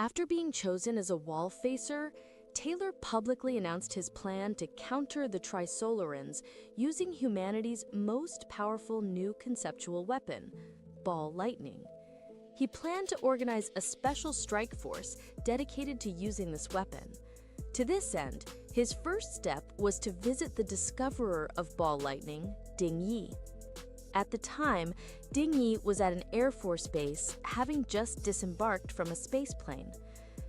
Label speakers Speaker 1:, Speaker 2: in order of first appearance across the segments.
Speaker 1: After being chosen as a wall facer, Taylor publicly announced his plan to counter the Trisolarans using humanity's most powerful new conceptual weapon, ball lightning. He planned to organize a special strike force dedicated to using this weapon. To this end, his first step was to visit the discoverer of ball lightning, Ding Yi. At the time, Ding Yi was at an Air Force base, having just disembarked from a spaceplane.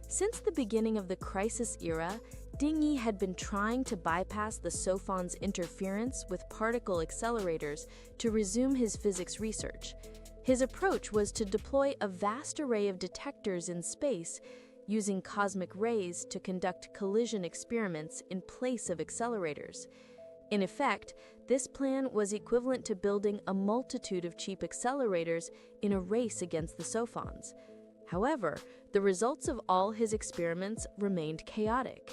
Speaker 1: Since the beginning of the Crisis era, Ding Yi had been trying to bypass the Sophon's interference with particle accelerators to resume his physics research. His approach was to deploy a vast array of detectors in space, using cosmic rays to conduct collision experiments in place of accelerators. In effect, this plan was equivalent to building a multitude of cheap accelerators in a race against the Sophons. However, the results of all his experiments remained chaotic.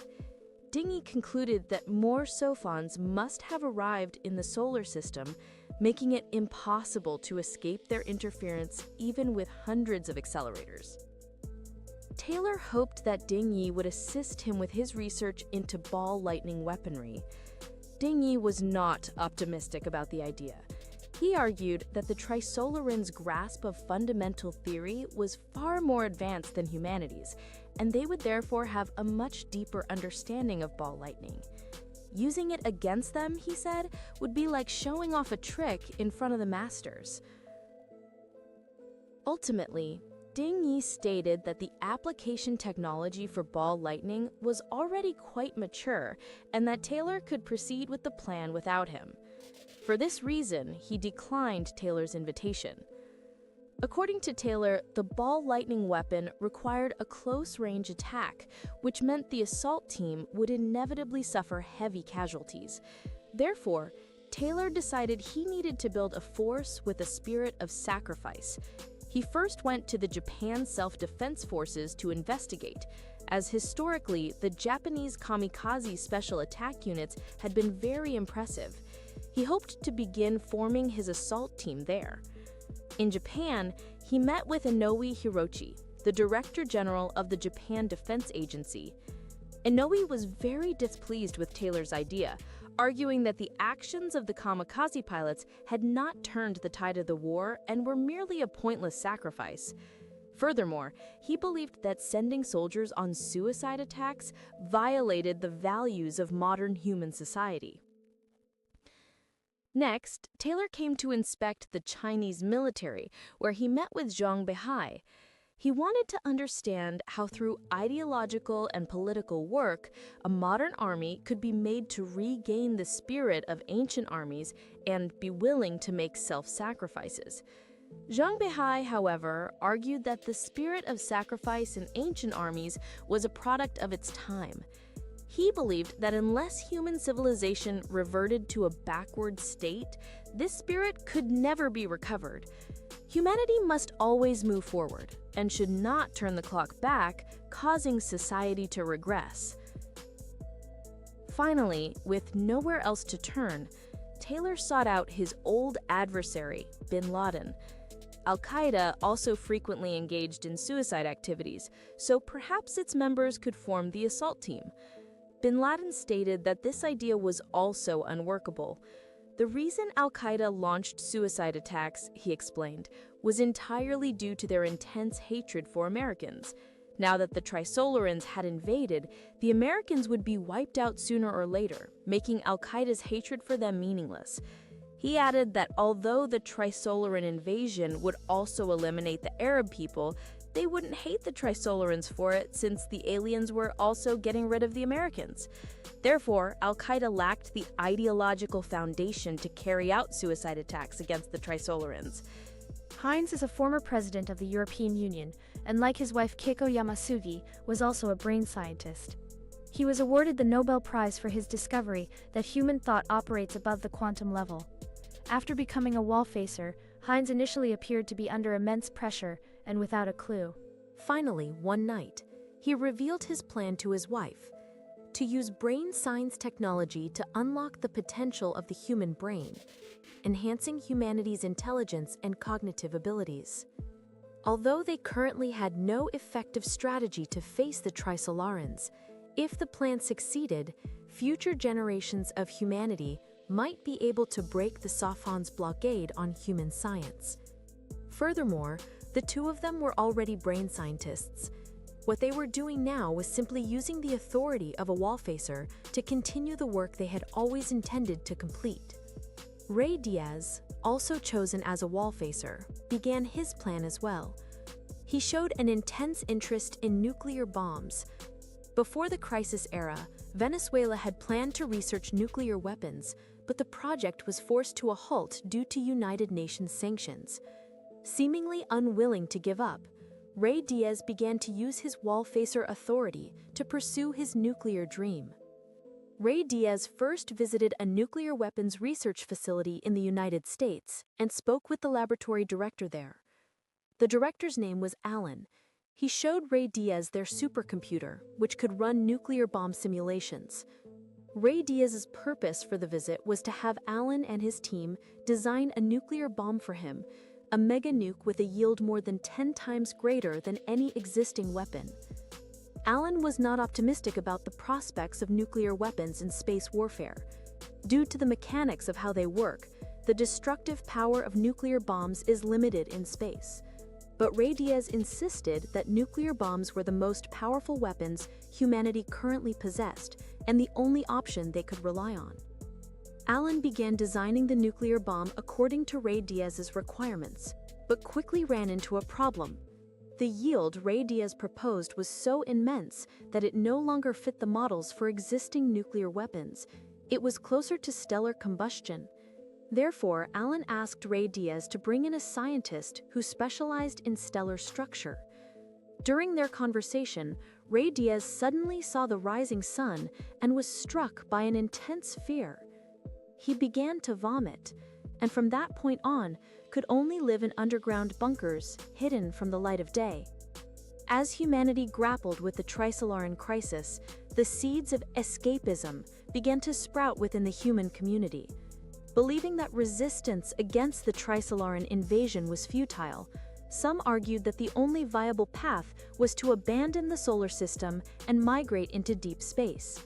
Speaker 1: Ding Yi concluded that more Sophons must have arrived in the solar system, making it impossible to escape their interference even with hundreds of accelerators. Taylor hoped that Ding Yi would assist him with his research into ball lightning weaponry. Ding Yi was not optimistic about the idea. He argued that the Trisolarans' grasp of fundamental theory was far more advanced than humanity's, and they would therefore have a much deeper understanding of ball lightning. Using it against them, he said, would be like showing off a trick in front of the masters. Ultimately, Ding Yi stated that the application technology for ball lightning was already quite mature and that Taylor could proceed with the plan without him. For this reason, he declined Taylor's invitation. According to Taylor, the ball lightning weapon required a close-range attack, which meant the assault team would inevitably suffer heavy casualties. Therefore, Taylor decided he needed to build a force with a spirit of sacrifice. He first went to the Japan Self-Defense Forces to investigate, as historically, the Japanese kamikaze special attack units had been very impressive. He hoped to begin forming his assault team there. In Japan, he met with Inoue Hirochi, the Director General of the Japan Defense Agency. Inoue was very displeased with Taylor's idea, arguing that the actions of the kamikaze pilots had not turned the tide of the war and were merely a pointless sacrifice. Furthermore, he believed that sending soldiers on suicide attacks violated the values of modern human society. Next, Taylor came to inspect the Chinese military, where he met with Zhang Beihai. He wanted to understand how through ideological and political work, a modern army could be made to regain the spirit of ancient armies and be willing to make self-sacrifices. Zhang Beihai, however, argued that the spirit of sacrifice in ancient armies was a product of its time. He believed that unless human civilization reverted to a backward state, this spirit could never be recovered. Humanity must always move forward and should not turn the clock back, causing society to regress. Finally, with nowhere else to turn, Taylor sought out his old adversary, bin Laden. Al-Qaeda also frequently engaged in suicide activities, so perhaps its members could form the assault team. Bin Laden stated that this idea was also unworkable. The reason Al-Qaeda launched suicide attacks, he explained, was entirely due to their intense hatred for Americans. Now that the Trisolarans had invaded, the Americans would be wiped out sooner or later, making Al-Qaeda's hatred for them meaningless. He added that although the Trisolaran invasion would also eliminate the Arab people, they wouldn't hate the Trisolarans for it since the aliens were also getting rid of the Americans. Therefore, Al-Qaeda lacked the ideological foundation to carry out suicide attacks against the Trisolarans.
Speaker 2: Heinz is a former president of the European Union, and like his wife Keiko Yamasugi, was also a brain scientist. He was awarded the Nobel Prize for his discovery that human thought operates above the quantum level. After becoming a wall facer, Heinz initially appeared to be under immense pressure and without a clue.
Speaker 1: Finally, one night, he revealed his plan to his wife, to use brain science technology to unlock the potential of the human brain, enhancing humanity's intelligence and cognitive abilities. Although they currently had no effective strategy to face the Trisolarans, if the plan succeeded, future generations of humanity might be able to break the Sophons' blockade on human science. Furthermore, the two of them were already brain scientists. What they were doing now was simply using the authority of a wallfacer to continue the work they had always intended to complete. Ray Diaz, also chosen as a wallfacer, began his plan as well. He showed an intense interest in nuclear bombs. Before the crisis era, Venezuela had planned to research nuclear weapons, but the project was forced to a halt due to United Nations sanctions. Seemingly unwilling to give up, Ray Diaz began to use his wallfacer authority to pursue his nuclear dream. Ray Diaz first visited a nuclear weapons research facility in the United States and spoke with the laboratory director there. The director's name was Alan. He showed Ray Diaz their supercomputer, which could run nuclear bomb simulations. Ray Diaz's purpose for the visit was to have Alan and his team design a nuclear bomb for him, a mega nuke with a yield more than 10 times greater than any existing weapon. Alan was not optimistic about the prospects of nuclear weapons in space warfare. Due to the mechanics of how they work, the destructive power of nuclear bombs is limited in space. But Ray Diaz insisted that nuclear bombs were the most powerful weapons humanity currently possessed and the only option they could rely on. Alan began designing the nuclear bomb according to Ray Diaz's requirements, but quickly ran into a problem. The yield Ray Diaz proposed was so immense that it no longer fit the models for existing nuclear weapons. It was closer to stellar combustion. Therefore, Alan asked Ray Diaz to bring in a scientist who specialized in stellar structure. During their conversation, Ray Diaz suddenly saw the rising sun and was struck by an intense fear. He began to vomit, and from that point on, could only live in underground bunkers, hidden from the light of day. As humanity grappled with the Trisolaran crisis, the seeds of escapism began to sprout within the human community. Believing that resistance against the Trisolaran invasion was futile, some argued that the only viable path was to abandon the solar system and migrate into deep space.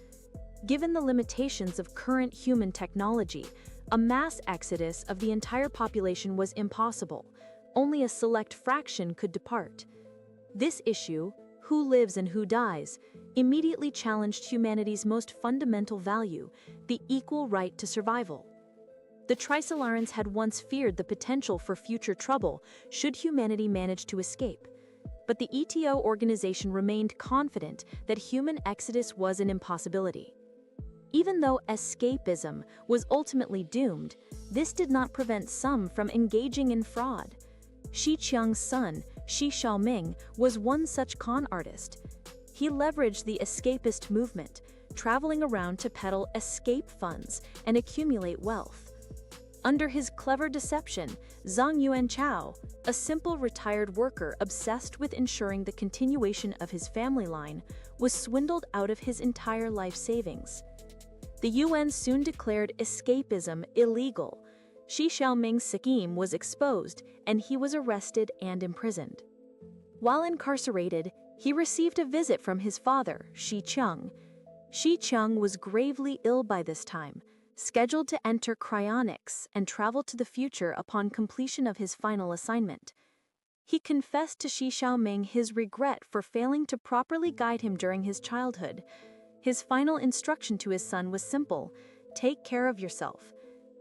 Speaker 1: Given the limitations of current human technology, a mass exodus of the entire population was impossible. Only a select fraction could depart. This issue, who lives and who dies, immediately challenged humanity's most fundamental value, the equal right to survival. The Trisolarans had once feared the potential for future trouble should humanity manage to escape. But the ETO organization remained confident that human exodus was an impossibility. Even though escapism was ultimately doomed, this did not prevent some from engaging in fraud. Xi Qiang's son, Xi Xiaoming, was one such con artist. He leveraged the escapist movement, traveling around to peddle escape funds and accumulate wealth. Under his clever deception, Zhang Yuanchao, a simple retired worker obsessed with ensuring the continuation of his family line, was swindled out of his entire life savings. The UN soon declared escapism illegal. Xi Xiaoming's scheme was exposed, and he was arrested and imprisoned. While incarcerated, he received a visit from his father, Xi Qiang. Xi Qiang was gravely ill by this time, scheduled to enter cryonics and travel to the future upon completion of his final assignment. He confessed to Xi Xiaoming his regret for failing to properly guide him during his childhood. His final instruction to his son was simple: take care of yourself.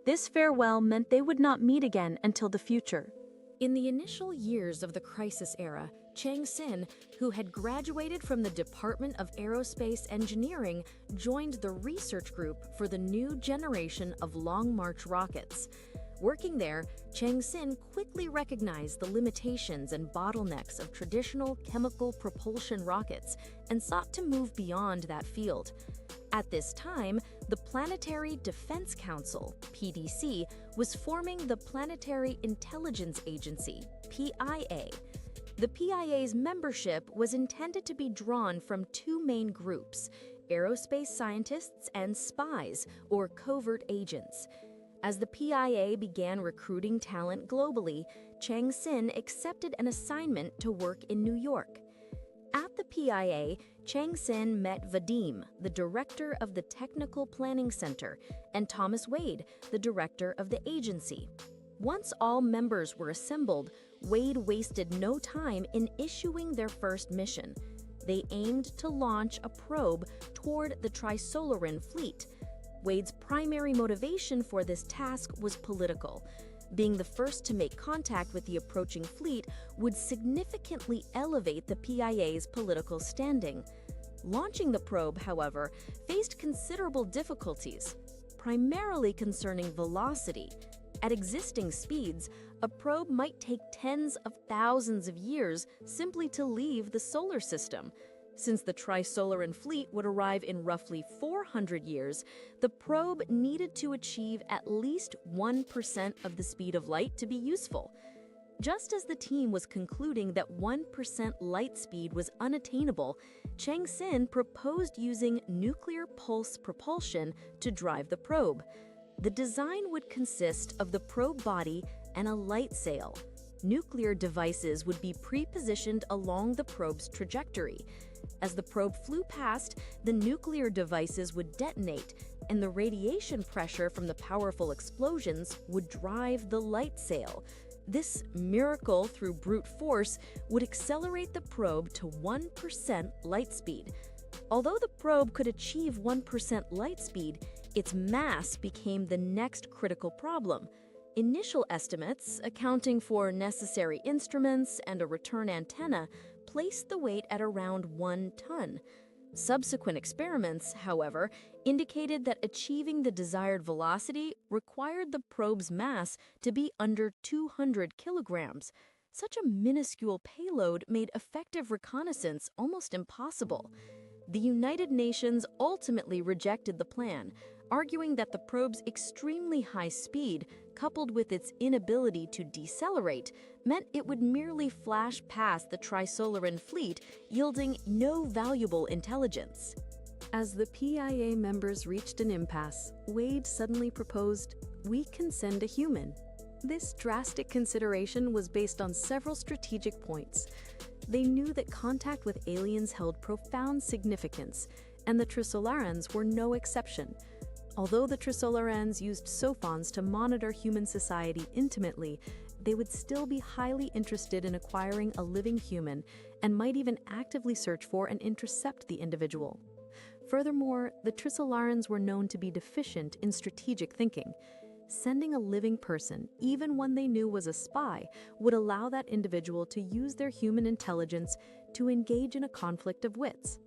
Speaker 1: This farewell meant they would not meet again until the future.
Speaker 3: In the initial years of the crisis era, Chang Xin, who had graduated from the Department of Aerospace Engineering, joined the research group for the new generation of Long March rockets. Working there, Chang Xin quickly recognized the limitations and bottlenecks of traditional chemical propulsion rockets and sought to move beyond that field. At this time, the Planetary Defense Council, PDC, was forming the Planetary Intelligence Agency, PIA. The PIA's membership was intended to be drawn from two main groups: aerospace scientists and spies, or covert agents. As the PIA began recruiting talent globally, Chang Sin accepted an assignment to work in New York. At the PIA, Chang Sin met Vadim, the director of the Technical Planning Center, and Thomas Wade, the director of the agency. Once all members were assembled, Wade wasted no time in issuing their first mission. They aimed to launch a probe toward the Trisolaran fleet. Wade's primary motivation for this task was political. Being the first to make contact with the approaching fleet would significantly elevate the PIA's political standing. Launching the probe, however, faced considerable difficulties, primarily concerning velocity. At existing speeds, a probe might take tens of thousands of years simply to leave the solar system. Since the Trisolaran fleet would arrive in roughly 400 years, the probe needed to achieve at least 1% of the speed of light to be useful. Just as the team was concluding that 1% light speed was unattainable, Chang Sin proposed using nuclear pulse propulsion to drive the probe. The design would consist of the probe body and a light sail. Nuclear devices would be pre-positioned along the probe's trajectory. As the probe flew past, the nuclear devices would detonate, and the radiation pressure from the powerful explosions would drive the light sail. This miracle through brute force would accelerate the probe to 1% light speed. Although the probe could achieve 1% light speed, its mass became the next critical problem. Initial estimates, accounting for necessary instruments and a return antenna, placed the weight at around 1 ton. Subsequent experiments, however, indicated that achieving the desired velocity required the probe's mass to be under 200 kilograms. Such a minuscule payload made effective reconnaissance almost impossible. The United Nations ultimately rejected the plan, arguing that the probe's extremely high speed, coupled with its inability to decelerate, meant it would merely flash past the Trisolaran fleet, yielding no valuable intelligence. As the PIA members reached an impasse, Wade suddenly proposed, "We can send a human." This drastic consideration was based on several strategic points. They knew that contact with aliens held profound significance, and the Trisolarans were no exception. Although the Trisolarans used sophons to monitor human society intimately, they would still be highly interested in acquiring a living human and might even actively search for and intercept the individual. Furthermore, the Trisolarans were known to be deficient in strategic thinking. Sending a living person, even one they knew was a spy, would allow that individual to use their human intelligence to engage in a conflict of wits.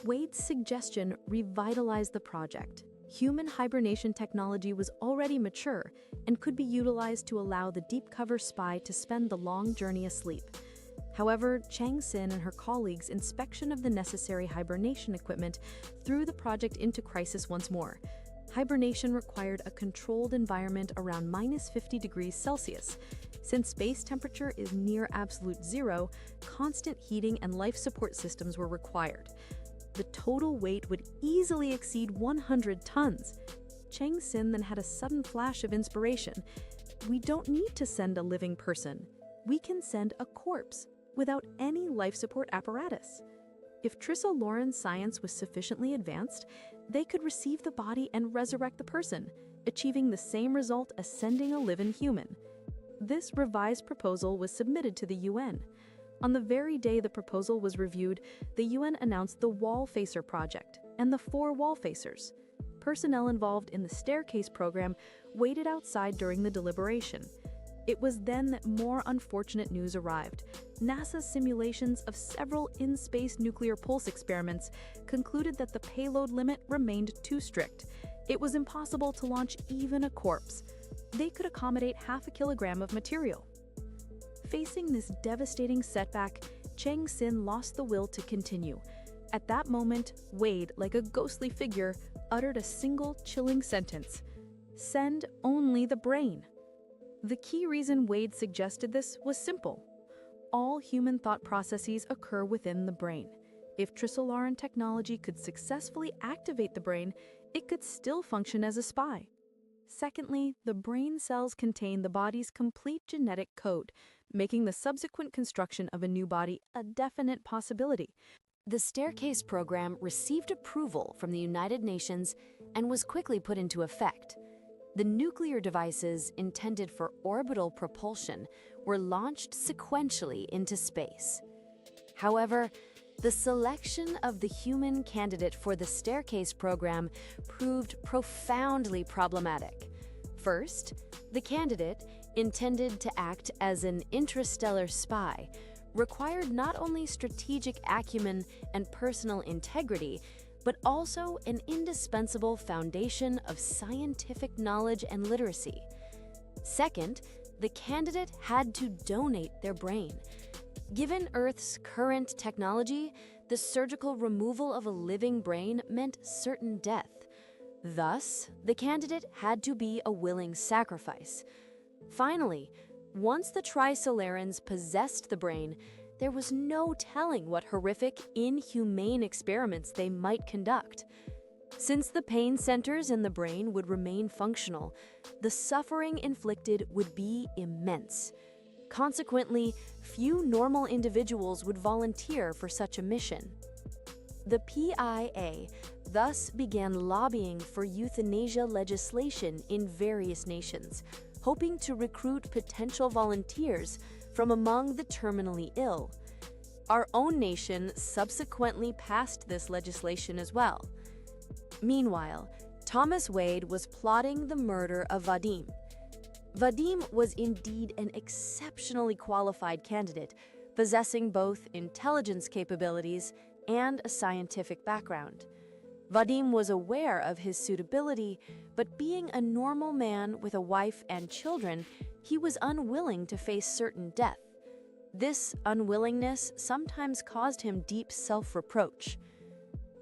Speaker 3: Wade's suggestion revitalized the project. Human hibernation technology was already mature and could be utilized to allow the deep cover spy to spend the long journey asleep. However, Chang Sin and her colleagues' inspection of the necessary hibernation equipment threw the project into crisis once more. Hibernation required a controlled environment around -50 degrees Celsius. Since space temperature is near absolute zero, constant heating and life support systems were required. The total weight would easily exceed 100 tons. Chang Sin then had a sudden flash of inspiration. We don't need to send a living person. We can send a corpse without any life support apparatus. If Trisolaran science was sufficiently advanced, they could receive the body and resurrect the person, achieving the same result as sending a living human. This revised proposal was submitted to the UN. On the very day the proposal was reviewed, the UN announced the Wall Facer project and the 4 wall facers. Personnel involved in the staircase program waited outside during the deliberation. It was then that more unfortunate news arrived. NASA's simulations of several in-space nuclear pulse experiments concluded that the payload limit remained too strict. It was impossible to launch even a corpse. They could accommodate half a kilogram of material. Facing this devastating setback, Chang Sin lost the will to continue. At that moment, Wade, like a ghostly figure, uttered a single chilling sentence: "Send only the brain." The key reason Wade suggested this was simple. All human thought processes occur within the brain. If Trisolaran technology could successfully activate the brain, it could still function as a spy.
Speaker 1: Secondly, the brain cells contain the body's complete genetic code, making the subsequent construction of a new body a definite possibility.
Speaker 3: The Staircase program received approval from the United Nations and was quickly put into effect. The nuclear devices intended for orbital propulsion were launched sequentially into space. However, the selection of the human candidate for the Staircase program proved profoundly problematic. First, the candidate, intended to act as an interstellar spy, required not only strategic acumen and personal integrity, but also an indispensable foundation of scientific knowledge and literacy. Second, the candidate had to donate their brain. Given Earth's current technology, the surgical removal of a living brain meant certain death. Thus, the candidate had to be a willing sacrifice. Finally, once the Trisolarans possessed the brain, there was no telling what horrific, inhumane experiments they might conduct. Since the pain centers in the brain would remain functional, the suffering inflicted would be immense. Consequently, few normal individuals would volunteer for such a mission. The PIA thus began lobbying for euthanasia legislation in various nations, hoping to recruit potential volunteers from among the terminally ill. Our own nation subsequently passed this legislation as well. Meanwhile, Thomas Wade was plotting the murder of Vadim. Vadim was indeed an exceptionally qualified candidate, possessing both intelligence capabilities and a scientific background. Vadim was aware of his suitability, but being a normal man with a wife and children, he was unwilling to face certain death. This unwillingness sometimes caused him deep self-reproach.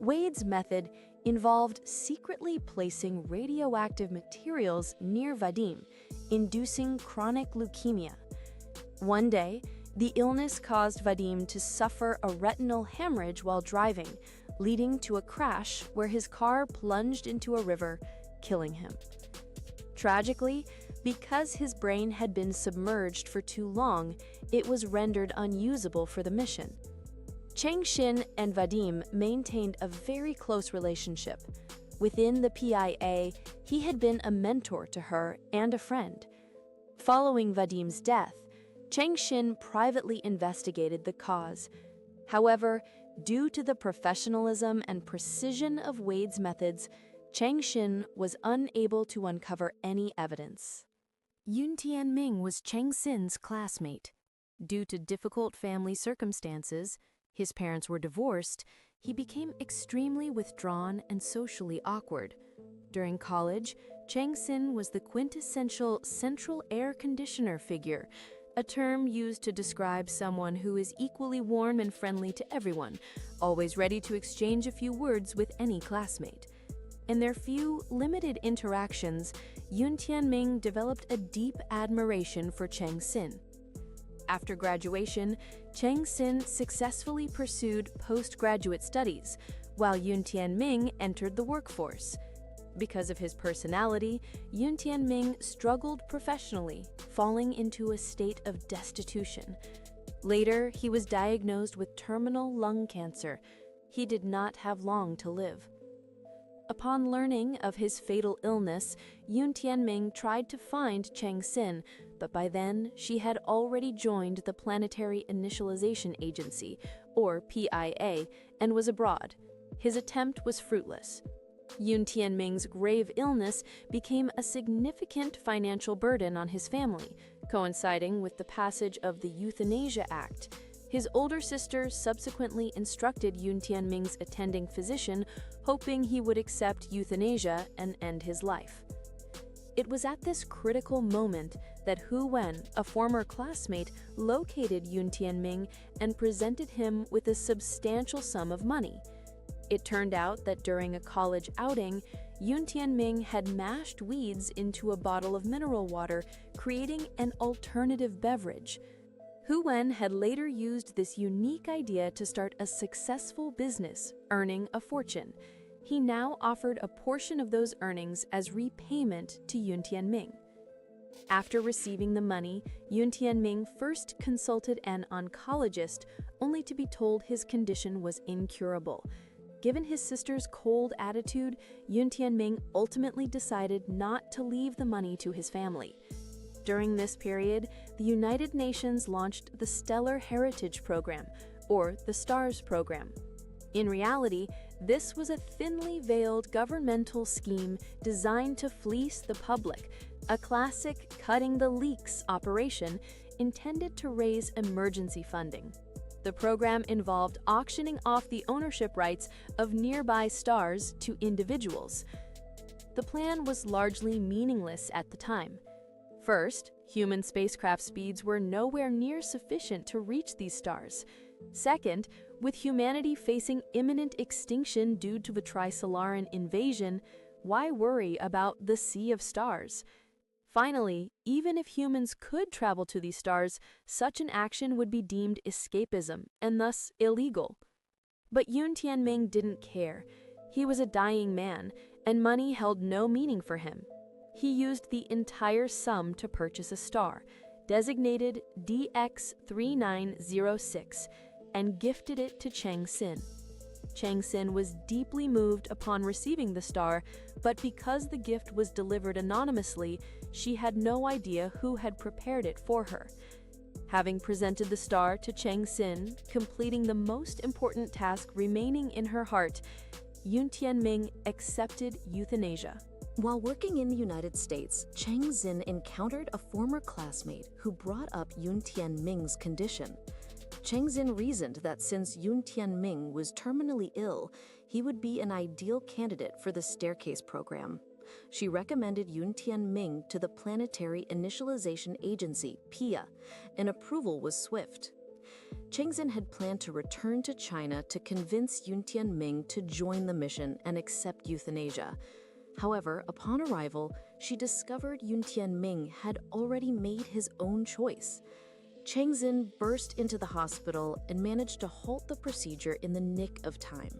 Speaker 3: Wade's method involved secretly placing radioactive materials near Vadim, inducing chronic leukemia. One day, the illness caused Vadim to suffer a retinal hemorrhage while driving, leading to a crash where his car plunged into a river, killing him. Tragically, because his brain had been submerged for too long, it was rendered unusable for the mission. Cheng Xin and Vadim maintained a very close relationship. Within the PIA, he had been a mentor to her and a friend. Following Vadim's death, Cheng Xin privately investigated the cause. However, due to the professionalism and precision of Wade's methods, Cheng Xin was unable to uncover any evidence. Yun Tianming was Cheng Xin's classmate. Due to difficult family circumstances, his parents were divorced, he became extremely withdrawn and socially awkward. During college, Cheng Xin was the quintessential central air conditioner figure, a term used to describe someone who is equally warm and friendly to everyone, always ready to exchange a few words with any classmate. In their few, limited interactions, Yun Tianming developed a deep admiration for Cheng Xin. After graduation, Cheng Xin successfully pursued postgraduate studies, while Yun Tianming entered the workforce. Because of his personality, Yun Tianming struggled professionally, falling into a state of destitution. Later, he was diagnosed with terminal lung cancer. He did not have long to live. Upon learning of his fatal illness, Yun Tianming tried to find Cheng Xin, but by then she had already joined the Planetary Initialization Agency, or PIA, and was abroad. His attempt was fruitless. Yun Tianming's grave illness became a significant financial burden on his family, coinciding with the passage of the Euthanasia Act. His older sister subsequently instructed Yun Tianming's attending physician, hoping he would accept euthanasia and end his life. It was at this critical moment that Hu Wen, a former classmate, located Yun Tianming and presented him with a substantial sum of money. It turned out that during a college outing, Yun Tianming had mashed weeds into a bottle of mineral water, creating an alternative beverage. Hu Wen had later used this unique idea to start a successful business, earning a fortune.
Speaker 4: he now offered a portion of those earnings as repayment to Yun Tianming. After receiving the money, Yun Tianming first consulted an oncologist, only to be told his condition was incurable. Given his sister's cold attitude, Yun Tianming ultimately decided not to leave the money to his family. During this period, the United Nations launched the Stellar Heritage Program, or the STARS program. In reality, this was a thinly veiled governmental scheme designed to fleece the public, a classic cutting the leaks operation intended to raise emergency funding. The program involved auctioning off the ownership rights of nearby stars to individuals. The plan was largely meaningless at the time. First, human spacecraft speeds were nowhere near sufficient to reach these stars. Second, with humanity facing imminent extinction due to the Trisolaran invasion, why worry about the sea of stars? Finally, even if humans could travel to these stars, such an action would be deemed escapism and thus illegal. But Yun Tianming didn't care. He was a dying man, and money held no meaning for him. He used the entire sum to purchase a star, designated DX3906, and gifted it to Chang Xin. Chang Xin was deeply moved upon receiving the star, but because the gift was delivered anonymously, she had no idea who had prepared it for her. Having presented the star to Chang Xin, completing the most important task remaining in her heart, Yun Tianming accepted euthanasia.
Speaker 1: While working in the United States, Chang Xin encountered a former classmate who brought up Yun Tianming's condition. Chang Xin reasoned that since Yun Tianming was terminally ill, he would be an ideal candidate for the Staircase program. She recommended Yun Tianming to the Planetary Initialization Agency, PIA, and approval was swift. Chang Xin had planned to return to China to convince Yun Tianming to join the mission and accept euthanasia. However, upon arrival, she discovered Yun Tianming had already made his own choice. Chang Xin burst into the hospital and managed to halt the procedure in the nick of time.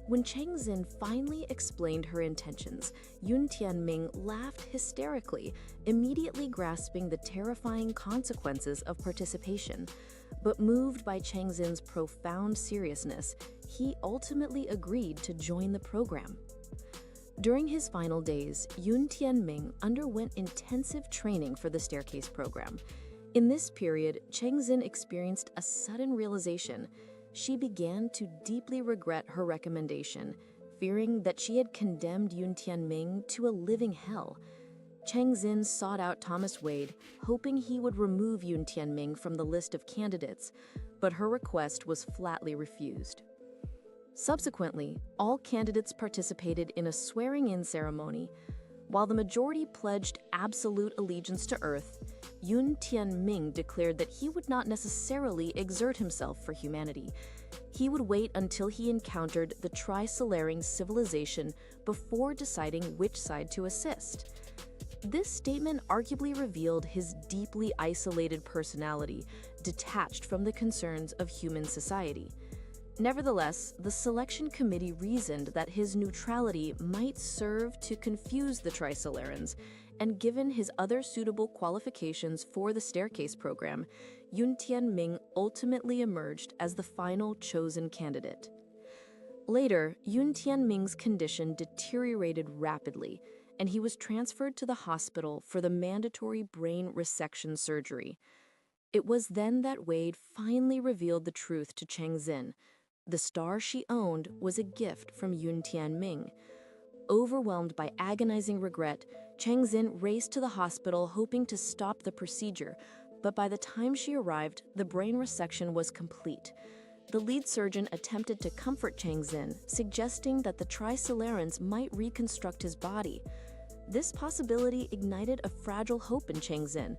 Speaker 1: When Chang Xin finally explained her intentions, Yun Tianming laughed hysterically, immediately grasping the terrifying consequences of participation. But moved by Chang Xin's profound seriousness, he ultimately agreed to join the program. During his final days, Yun Tianming underwent intensive training for the Staircase program. In this period, Chang Xin experienced a sudden realization. She began to deeply regret her recommendation, fearing that she had condemned Yun Tianming to a living hell. Chang Xin sought out Thomas Wade, hoping he would remove Yun Tianming from the list of candidates, but her request was flatly refused. Subsequently, all candidates participated in a swearing-in ceremony. While the majority pledged absolute allegiance to Earth, Yun Tianming declared that he would not necessarily exert himself for humanity. He would wait until he encountered the Trisolaran civilization before deciding which side to assist. This statement arguably revealed his deeply isolated personality, detached from the concerns of human society. Nevertheless, the selection committee reasoned that his neutrality might serve to confuse the Trisolarans, and given his other suitable qualifications for the Staircase program, Yun Tianming ultimately emerged as the final chosen candidate. Later, Yun Tianming's condition deteriorated rapidly, and he was transferred to the hospital for the mandatory brain resection surgery. It was then that Wade finally revealed the truth to Chang Xin. The star she owned was a gift from Yun Tianming. Overwhelmed by agonizing regret, Chang Xin raced to the hospital hoping to stop the procedure, but by the time she arrived, the brain resection was complete. The lead surgeon attempted to comfort Chang Xin, suggesting that the Trisolarans might reconstruct his body. This possibility ignited a fragile hope in Chang Xin.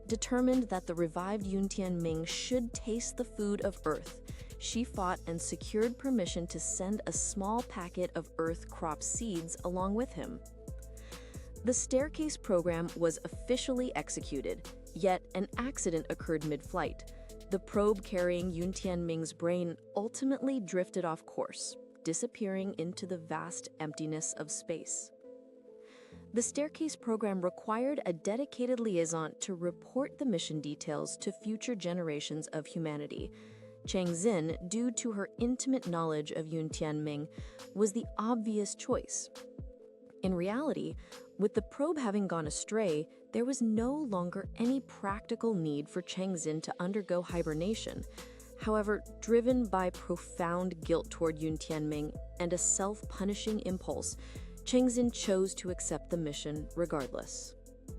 Speaker 1: Determined that the revived Yun Tianming should taste the food of Earth, she fought and secured permission to send a small packet of Earth crop seeds along with him. The Staircase program was officially executed, yet an accident occurred mid-flight. The probe carrying Yun Tianming's brain ultimately drifted off course. disappearing into the vast emptiness of space. The Staircase program required a dedicated liaison to report the mission details to future generations of humanity. Chang Xin, due to her intimate knowledge of Yun Tianming, was the obvious choice. In reality, with the probe having gone astray, there was no longer any practical need for Chang Xin to undergo hibernation. However, driven by profound guilt toward Yun Tianming and a self-punishing impulse, Chang Xin chose to accept the mission regardless.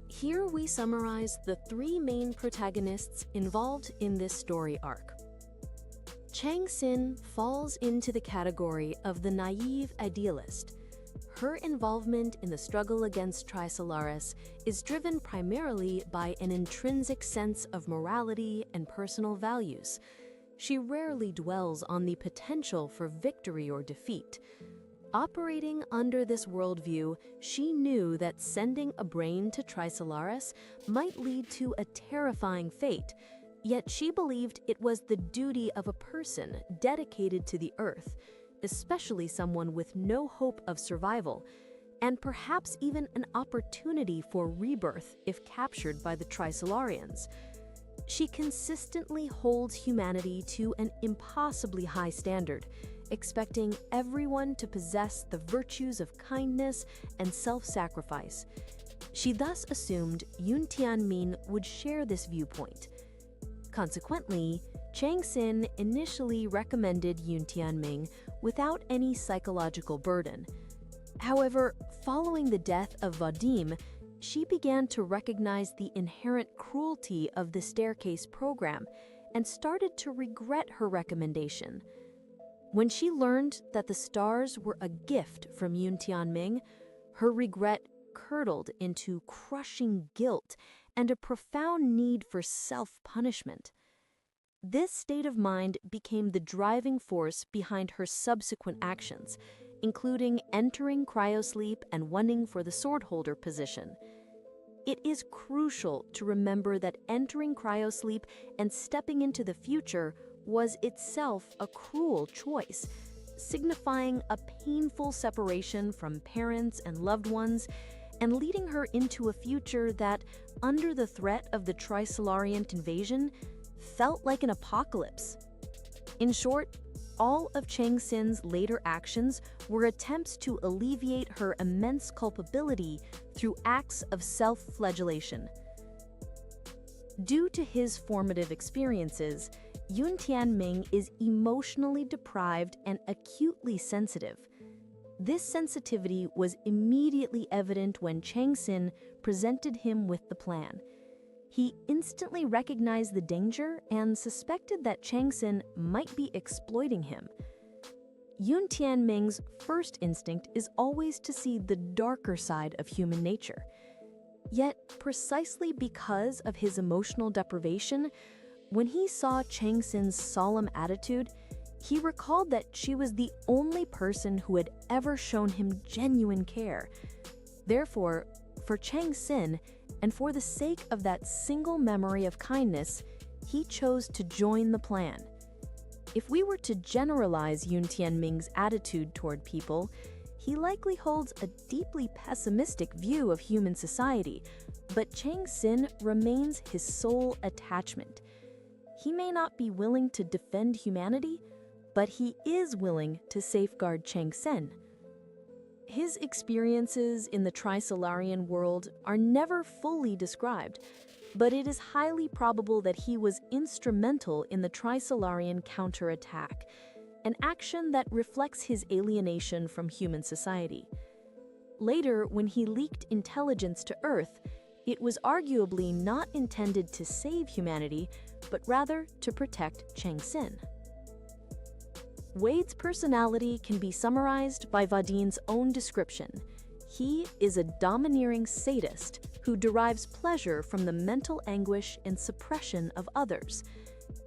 Speaker 1: Here we summarize the three main protagonists involved in this story arc. Chang Xin falls into the category of the naive idealist. Her involvement in the struggle against Trisolaris is driven primarily by an intrinsic sense of morality and personal values. She rarely dwells on the potential for victory or defeat. Operating under this worldview, she knew that sending a brain to Trisolaris might lead to a terrifying fate, yet she believed it was the duty of a person dedicated to the Earth, especially someone with no hope of survival, and perhaps even an opportunity for rebirth if captured by the Trisolarians. She consistently holds humanity to an impossibly high standard, expecting everyone to possess the virtues of kindness and self-sacrifice. She thus assumed Yun Tianming would share this viewpoint. Consequently, Chang Xin initially recommended Yun Tianming without any psychological burden. However, following the death of Vadim, she began to recognize the inherent cruelty of the Staircase program and started to regret her recommendation. When she learned that the stars were a gift from Yun Tianming, her regret curdled into crushing guilt and a profound need for self-punishment. This state of mind became the driving force behind her subsequent actions, including entering cryosleep and running for the swordholder position. It is crucial to remember that entering cryosleep and stepping into the future was itself a cruel choice, signifying a painful separation from parents and loved ones, and leading her into a future that, under the threat of the Trisolarian invasion, felt like an apocalypse. In short, all of Chang Xin's later actions were attempts to alleviate her immense culpability through acts of self-flagellation. Due to his formative experiences, Yun Tianming is emotionally deprived and acutely sensitive. This sensitivity was immediately evident when Chang Xin presented him with the plan. He instantly recognized the danger and suspected that Chang Xin might be exploiting him. Yun Tianming's first instinct is always to see the darker side of human nature. Yet, precisely because of his emotional deprivation, when he saw Chang Xin's solemn attitude, he recalled that she was the only person who had ever shown him genuine care. Therefore, for Chang Xin, and for the sake of that single memory of kindness, he chose to join the plan. If we were to generalize Yun Tianming's attitude toward people, he likely holds a deeply pessimistic view of human society, but Chang Xin remains his sole attachment. He may not be willing to defend humanity, but he is willing to safeguard Chang Xin. His experiences in the Trisolarian world are never fully described, but it is highly probable that he was instrumental in the Trisolarian counterattack, an action that reflects his alienation from human society. Later, when he leaked intelligence to Earth, it was arguably not intended to save humanity, but rather to protect Chang Xin. Wade's personality can be summarized by Vadim's own description. He is a domineering sadist who derives pleasure from the mental anguish and suppression of others.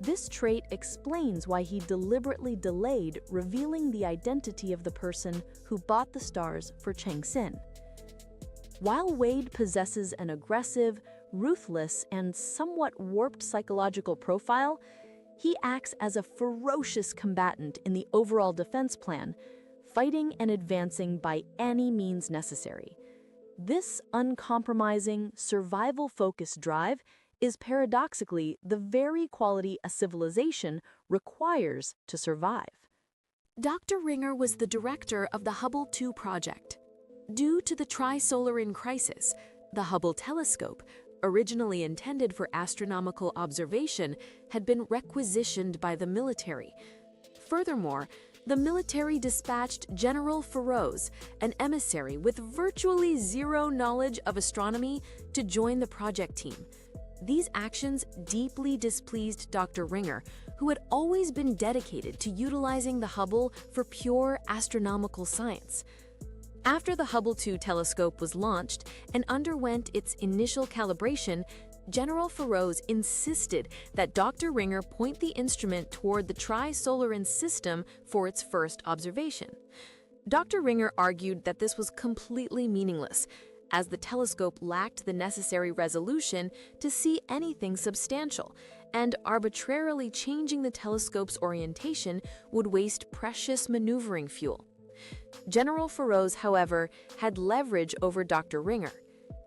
Speaker 1: This trait explains why he deliberately delayed revealing the identity of the person who bought the stars for Chang Xin. While Wade possesses an aggressive, ruthless, and somewhat warped psychological profile, he acts as a ferocious combatant in the overall defense plan, fighting and advancing by any means necessary. This uncompromising, survival-focused drive is paradoxically the very quality a civilization requires to survive.
Speaker 3: Dr. Ringer was the director of the Hubble 2 project. Due to the Tri-Solaran crisis, the Hubble telescope, originally intended for astronomical observation, had been requisitioned by the military. Furthermore, the military dispatched General Feroz, an emissary with virtually zero knowledge of astronomy, to join the project team. These actions deeply displeased Dr. Ringer, who had always been dedicated to utilizing the Hubble for pure astronomical science. After the Hubble 2 telescope was launched and underwent its initial calibration, General Feroz insisted that Dr. Ringer point the instrument toward the Tri-Solaran system for its first observation. Dr. Ringer argued that this was completely meaningless, as the telescope lacked the necessary resolution to see anything substantial, and arbitrarily changing the telescope's orientation would waste precious maneuvering fuel. General Feroz, however, had leverage over Dr. Ringer.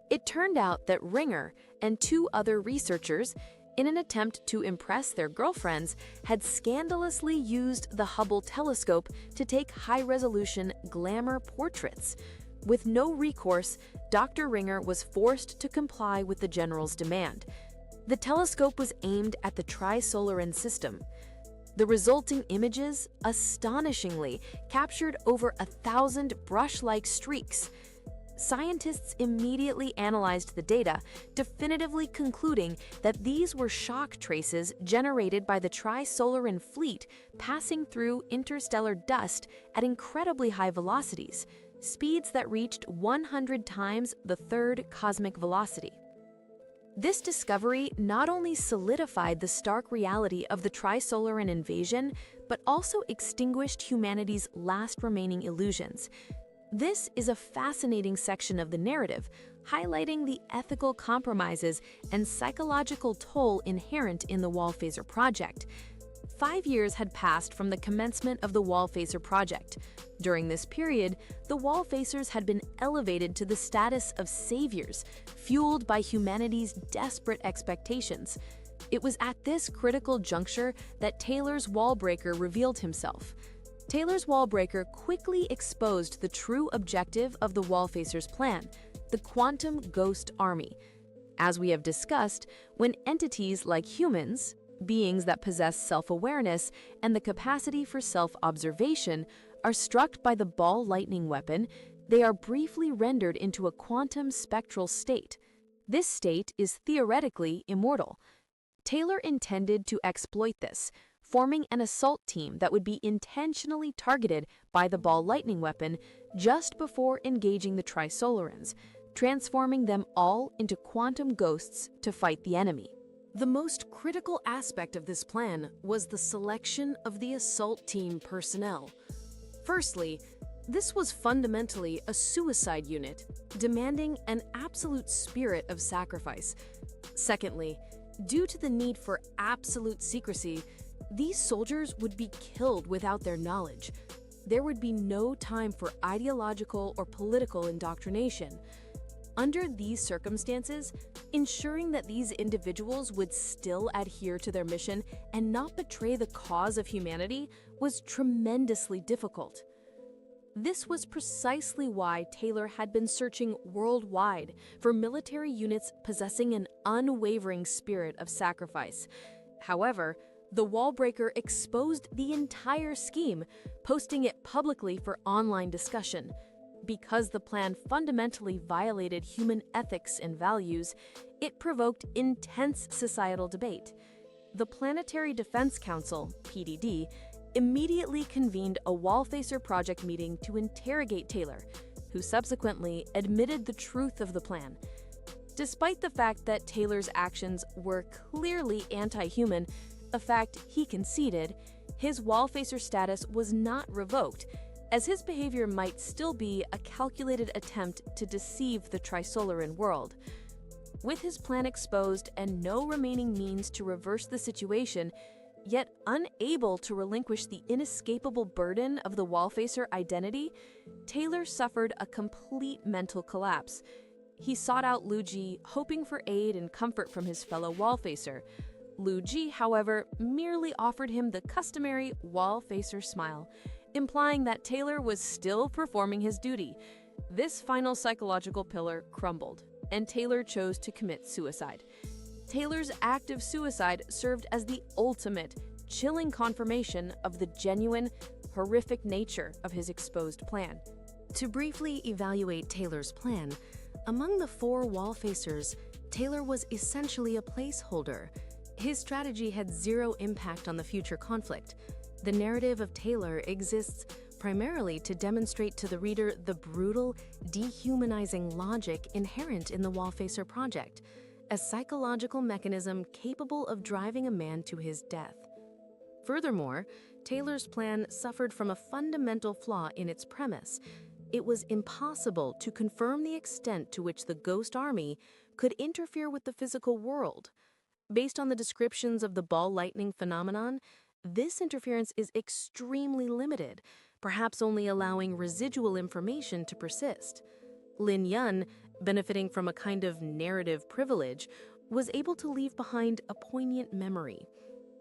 Speaker 3: It turned out that Ringer and two other researchers, in an attempt to impress their girlfriends, had scandalously used the Hubble telescope to take high-resolution glamour portraits. With no recourse, Dr. Ringer was forced to comply with the general's demand. The telescope was aimed at the Tri-Solaran system. The resulting images, astonishingly, captured over 1,000 brush-like streaks. Scientists immediately analyzed the data, definitively concluding that these were shock traces generated by the Tri-Solaran fleet passing through interstellar dust at incredibly high velocities, speeds that reached 100 times the third cosmic velocity. This discovery not only solidified the stark reality of the Tri-Solaran invasion, but also extinguished humanity's last remaining illusions. This is a fascinating section of the narrative, highlighting the ethical compromises and psychological toll inherent in the Wallphaser project. 5 years had passed from the commencement of the Wallphaser project. During this period, the Wallphasers had been elevated to the status of saviors, fueled by humanity's desperate expectations. It was at this critical juncture that Taylor's Wallbreaker revealed himself. Taylor's Wallbreaker quickly exposed the true objective of the Wallphasers' plan, the Quantum Ghost Army. As we have discussed, when entities like humans, beings that possess self-awareness and the capacity for self-observation, are struck by the ball lightning weapon, they are briefly rendered into a quantum spectral state. This state is theoretically immortal. Taylor intended to exploit this, forming an assault team that would be intentionally targeted by the ball lightning weapon just before engaging the Tri-Solarans, transforming them all into quantum ghosts to fight the enemy. The most critical aspect of this plan was the selection of the assault team personnel. Firstly, this was fundamentally a suicide unit, demanding an absolute spirit of sacrifice. Secondly, due to the need for absolute secrecy, these soldiers would be killed without their knowledge. There would be no time for ideological or political indoctrination. Under these circumstances, ensuring that these individuals would still adhere to their mission and not betray the cause of humanity was tremendously difficult. This was precisely why Taylor had been searching worldwide for military units possessing an unwavering spirit of sacrifice. However, the Wallbreaker exposed the entire scheme, posting it publicly for online discussion. Because the plan fundamentally violated human ethics and values, it provoked intense societal debate. The Planetary Defense Council, PDD, immediately convened a Wallphaser project meeting to interrogate Taylor, who subsequently admitted the truth of the plan. Despite the fact that Taylor's actions were clearly anti-human, a fact he conceded, his Wallphaser status was not revoked, as his behavior might still be a calculated attempt to deceive the Tri-Solaran world. With his plan exposed and no remaining means to reverse the situation, Yet unable to relinquish the inescapable burden of the Wallfacer identity, Taylor suffered a complete mental collapse. He sought out Liu Ji, hoping for aid and comfort from his fellow Wallfacer. Liu Ji, however, merely offered him the customary Wallfacer smile, implying that Taylor was still performing his duty. This final psychological pillar crumbled, and Taylor chose to commit suicide. Taylor's act of suicide served as the ultimate, chilling confirmation of the genuine, horrific nature of his exposed plan.
Speaker 1: To briefly evaluate Taylor's plan, among the 4 Wallfacers, Taylor was essentially a placeholder. His strategy had zero impact on the future conflict. The narrative of Taylor exists primarily to demonstrate to the reader the brutal, dehumanizing logic inherent in the Wallfacer project, a psychological mechanism capable of driving a man to his death. Furthermore, Taylor's plan suffered from a fundamental flaw in its premise. It was impossible to confirm the extent to which the Ghost Army could interfere with the physical world. Based on the descriptions of the ball lightning phenomenon, this interference is extremely limited, perhaps only allowing residual information to persist. Lin Yun, benefiting from a kind of narrative privilege, was able to leave behind a poignant memory.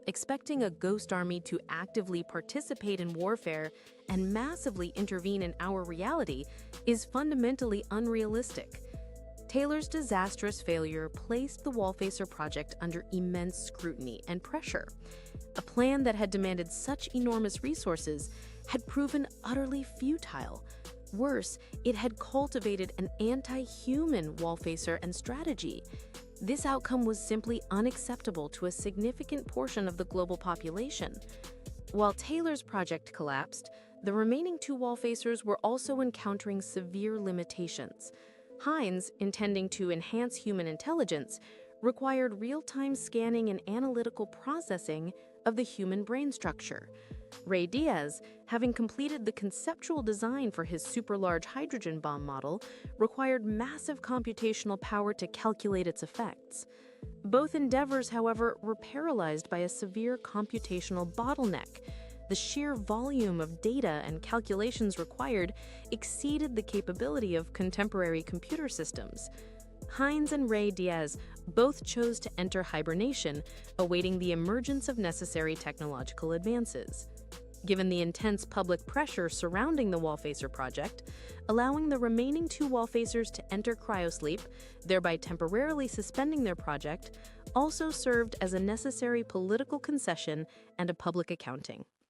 Speaker 1: Expecting a ghost army to actively participate in warfare and massively intervene in our reality is fundamentally unrealistic. Taylor's disastrous failure placed the Wallfacer project under immense scrutiny and pressure. A plan that had demanded such enormous resources had proven utterly futile. Worse, it had cultivated an anti-human Wallfacer and strategy. This outcome was simply unacceptable to a significant portion of the global population. While Taylor's project collapsed, the remaining 2 Wallfacers were also encountering severe limitations. Heinz, intending to enhance human intelligence, required real-time scanning and analytical processing of the human brain structure. Ray Diaz, having completed the conceptual design for his super-large hydrogen bomb model, required massive computational power to calculate its effects. Both endeavors, however, were paralyzed by a severe computational bottleneck. The sheer volume of data and calculations required exceeded the capability of contemporary computer systems. Heinz and Ray Diaz both chose to enter hibernation, awaiting the emergence of necessary technological advances. Given the intense public pressure surrounding the Wallfacer project, allowing the remaining 2 Wallfacers to enter cryosleep, thereby temporarily suspending their project, also served as a necessary political concession and a public accounting.